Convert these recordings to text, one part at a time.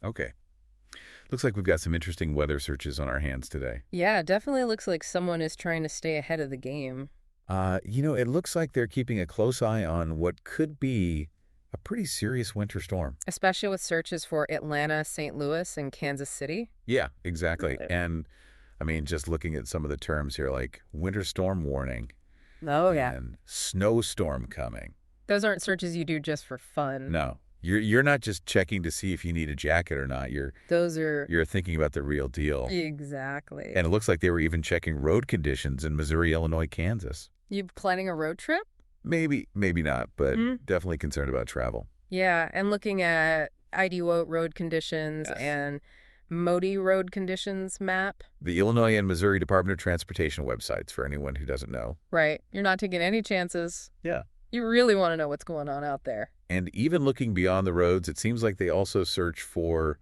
Okay. Looks like we've got some interesting weather searches on our hands today. Yeah, it definitely looks like someone is trying to stay ahead of the game, It looks like they're keeping a close eye on what could be a pretty serious winter storm. especially with searches for Atlanta, St. Louis, and Kansas City. Yeah, exactly. And I mean, just looking at some of the terms here, like winter storm warning Oh, yeah. and snowstorm coming. Those aren't searches you do just for fun. No, you're not just checking to see if you need a jacket or not. Those are You're thinking about the real deal. exactly. And it looks like they were even checking road conditions in Missouri, Illinois, Kansas. You planning a road trip? Maybe, maybe not, but Hmm. definitely concerned about travel. Yeah, and looking at IDWO road conditions Yes. and MODI road conditions map. The Illinois and Missouri Department of Transportation websites, for anyone who doesn't know. Right. You're not taking any chances. Yeah. You really want to know what's going on out there. And even looking beyond the roads, it seems like they also search for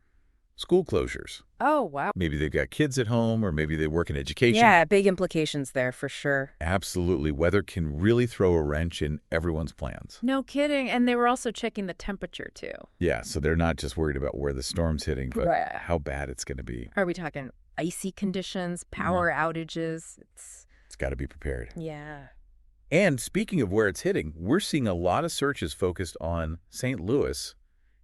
school closures. Oh, wow. Maybe they've got kids at home, or maybe they work in education. Yeah, big implications there for sure. Absolutely. Weather can really throw a wrench in everyone's plans. No kidding. And they were also checking the temperature, too. Yeah, so they're not just worried about where the storm's hitting, but Right. how bad it's going to be. Are we talking icy conditions, power outages? It's got to be prepared. Yeah. And speaking of where it's hitting, we're seeing a lot of searches focused on St. Louis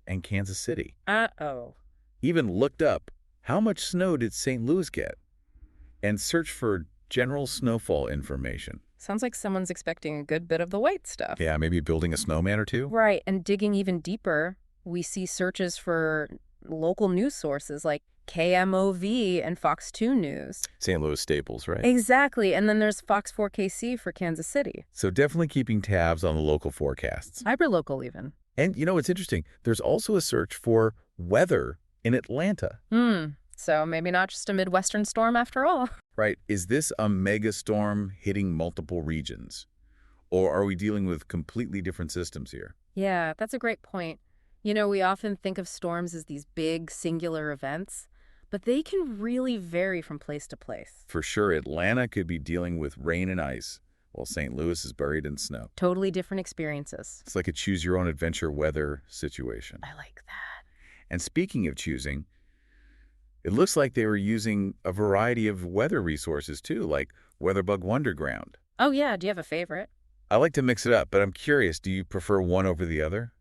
and Kansas City. Uh-oh. Even looked up, how much snow did St. Louis get? And searched for general snowfall information. Sounds like someone's expecting a good bit of the white stuff. Yeah, maybe building a snowman or two? Right. And digging even deeper, we see searches for local news sources like KMOV and Fox 2 News. St. Louis staples, right? Exactly. And then there's Fox 4KC for Kansas City. So definitely keeping tabs on the local forecasts. Hyperlocal even. And it's interesting. There's also a search for weather in Atlanta. So maybe not just a Midwestern storm after all. Right. Is this a mega storm hitting multiple regions? Or are we dealing with completely different systems here? Yeah, that's a great point. We often think of storms as these big singular events, but they can really vary from place to place. For sure, Atlanta could be dealing with rain and ice, while St. Louis is buried in snow. Totally different experiences. It's like a choose-your-own-adventure weather situation. I like that. And speaking of choosing, it looks like they were using a variety of weather resources too, like WeatherBug Wonderground. Oh, yeah. Do you have a favorite? I like to mix it up, but I'm curious, do you prefer one over the other?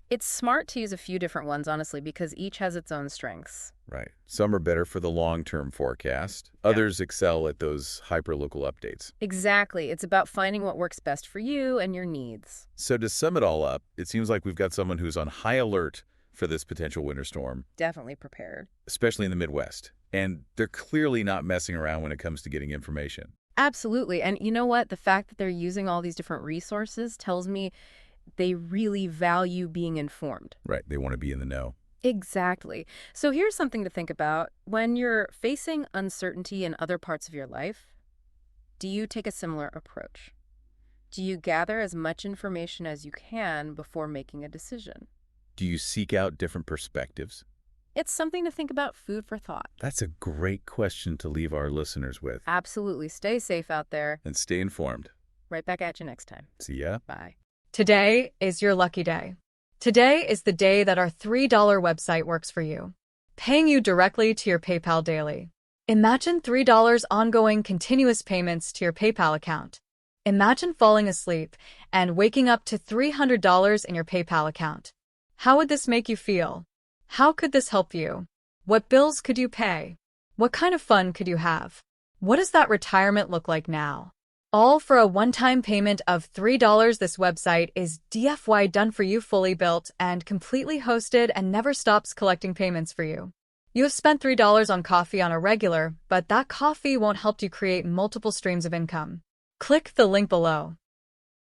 It's smart to use a few different ones, honestly, because each has its own strengths. Right. Some are better for the long-term forecast. Others excel at those hyperlocal updates. Exactly. It's about finding what works best for you and your needs. So to sum it all up, it seems like we've got someone who's on high alert for this potential winter storm, Definitely prepared. especially in the Midwest. And they're clearly not messing around when it comes to getting information. Absolutely. And you know what? The fact that they're using all these different resources tells me they really value being informed. Right. They want to be in the know. Exactly. So here's something to think about. When you're facing uncertainty in other parts of your life, do you take a similar approach? Do you gather as much information as you can before making a decision? Do you seek out different perspectives? It's something to think about, food for thought. That's a great question to leave our listeners with. Absolutely. Stay safe out there. And stay informed. Right back at you next time. See ya. Bye. Today is your lucky day. Today is the day that our $3 website works for you, paying you directly to your PayPal daily. Imagine $3 ongoing continuous payments to your PayPal account. Imagine falling asleep and waking up to $300 in your PayPal account. How would this make you feel? How could this help you? What bills could you pay? What kind of fun could you have? What does that retirement look like now? All for a one-time payment of $3. This website is DFY done for you, fully built and completely hosted, and never stops collecting payments for you. You have spent $3 on coffee on a regular, but that coffee won't help you create multiple streams of income. Click the link below.